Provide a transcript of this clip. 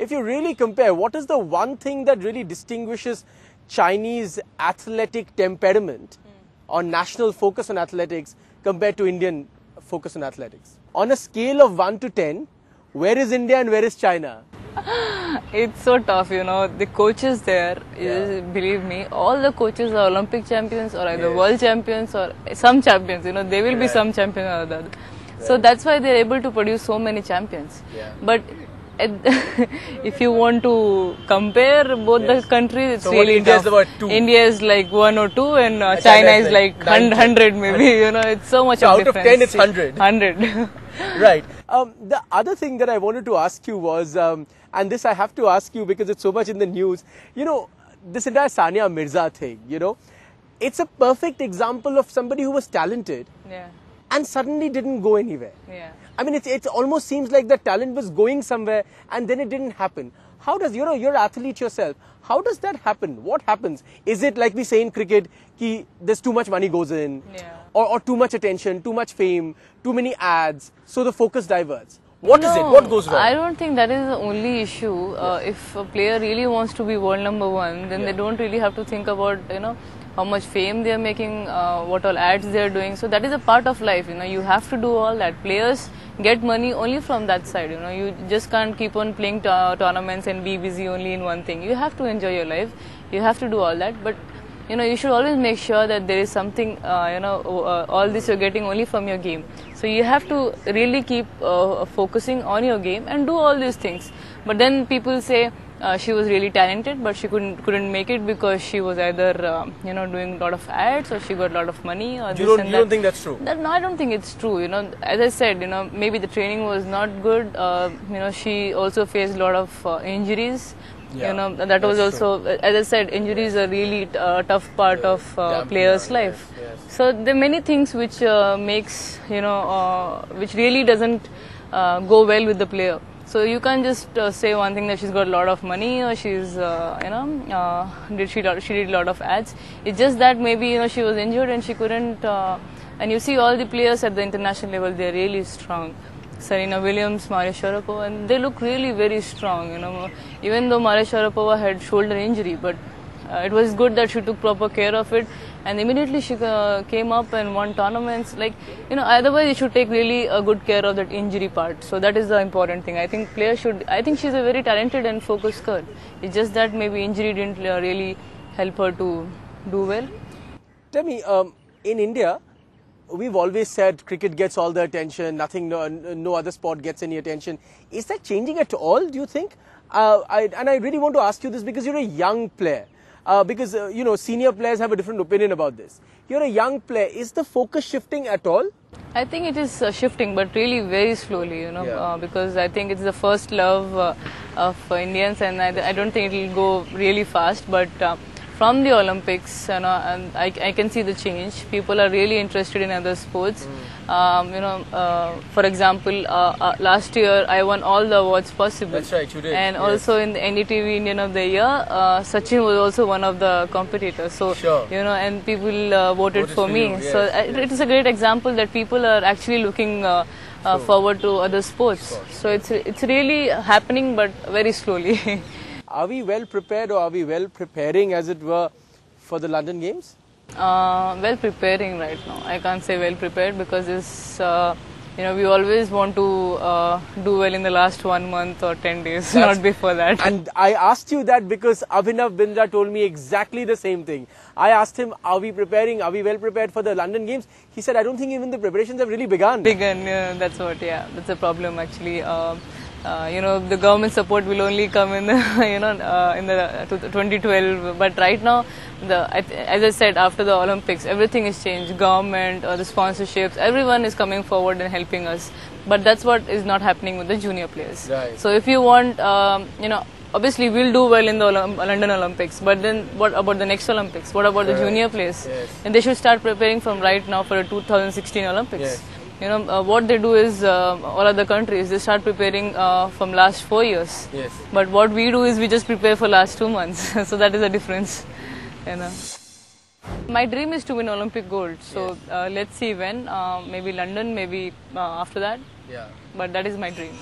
if you really compare, what is the one thing that really distinguishes Chinese athletic temperament or national focus on athletics compared to Indian focus on athletics? On a scale of 1 to 10, where is India and where is China? It's so tough, the coaches there, believe me, all the coaches are Olympic champions or either world champions or some champions, there will be some champion or other. So that's why they're able to produce so many champions. But if you want to compare both the countries, it's so really India tough. is about 2. India is like 1 or 2 and China is like 100 maybe, it's so much so of out difference. of 10 it's 100. 100. Right. The other thing that I wanted to ask you was, and this I have to ask you because it's so much in the news, this entire Sania Mirza thing, it's a perfect example of somebody who was talented and suddenly didn't go anywhere. I mean, it almost seems like the talent was going somewhere and then it didn't happen. How does, you're an athlete yourself, how does that happen? What happens? Is it like we say in cricket, there's too much money goes in, or too much attention, too much fame, too many ads, so the focus diverts? What is it? What goes wrong? I don't think that is the only issue. If a player really wants to be world number 1, then they don't really have to think about, how much fame they are making, what all ads they are doing. So that is a part of life, you have to do all that. Players get money only from that side, you just can't keep on playing tournaments and be busy only in one thing. You have to enjoy your life, you have to do all that, but you should always make sure that there is something, all this you're getting only from your game. So you have to really keep focusing on your game and do all these things. But then people say she was really talented, but she couldn't make it because she was either doing a lot of ads or she got a lot of money or you don't think that's true? No, I don't think it's true. As I said, maybe the training was not good. She also faced a lot of injuries. That was also, as I said, injuries are really a tough part of players' life. So there are many things which makes, which really doesn't go well with the player. So you can't just say one thing that she's got a lot of money or she's, she did a lot of ads. It's just that maybe, she was injured and she couldn't, and you see all the players at the international level, they're really strong. Serena Williams, Maria Sharapova, and they look really very strong, even though Maria Sharapova had shoulder injury, but it was good that she took proper care of it, and immediately she came up and won tournaments. Otherwise you should take really a good care of that injury part. So that is the important thing. I think players should. I think she's a very talented and focused girl. It's just that maybe injury didn't really help her to do well. Tell me, in India, we've always said cricket gets all the attention. No other sport gets any attention. Is that changing at all? Do you think? I really want to ask you this because you're a young player. Because, senior players have a different opinion about this. You're a young player. Is the focus shifting at all? I think it is shifting, but really very slowly, because I think it's the first love of Indians, and I don't think it will go really fast, but from the Olympics, and I can see the change. People are really interested in other sports. For example, last year I won all the awards possible. That's right, you did. And also in the NDTV Indian of the Year, Sachin was also one of the competitors. So, and people voted for me. You, yes, so it is a great example that people are actually looking forward to other sports. So it's really happening, but very slowly. Are we well prepared, or are we well preparing, as it were, for the London Games? Well preparing right now. I can't say well prepared because it's, we always want to do well in the last 1 month or 10 days, not before that. And I asked you that because Abhinav Bindra told me exactly the same thing. I asked him, are we preparing, are we well prepared for the London Games? He said, I don't think even the preparations have really begun. That's what, that's a problem actually. The government support will only come in the, in the 2012. But right now, as I said, after the Olympics, everything is changed. Government, the sponsorships, everyone is coming forward and helping us. But that's what is not happening with the junior players. Right. So if you want, obviously we'll do well in the London Olympics. But then what about the next Olympics? What about the junior players? Yes. And they should start preparing from right now for the 2016 Olympics. Yes. What they do is, all other countries, they start preparing from last 4 years. Yes. But what we do is we just prepare for last 2 months. So that is the difference. My dream is to win Olympic gold. So let's see when. Maybe London, maybe after that. Yeah. But that is my dream.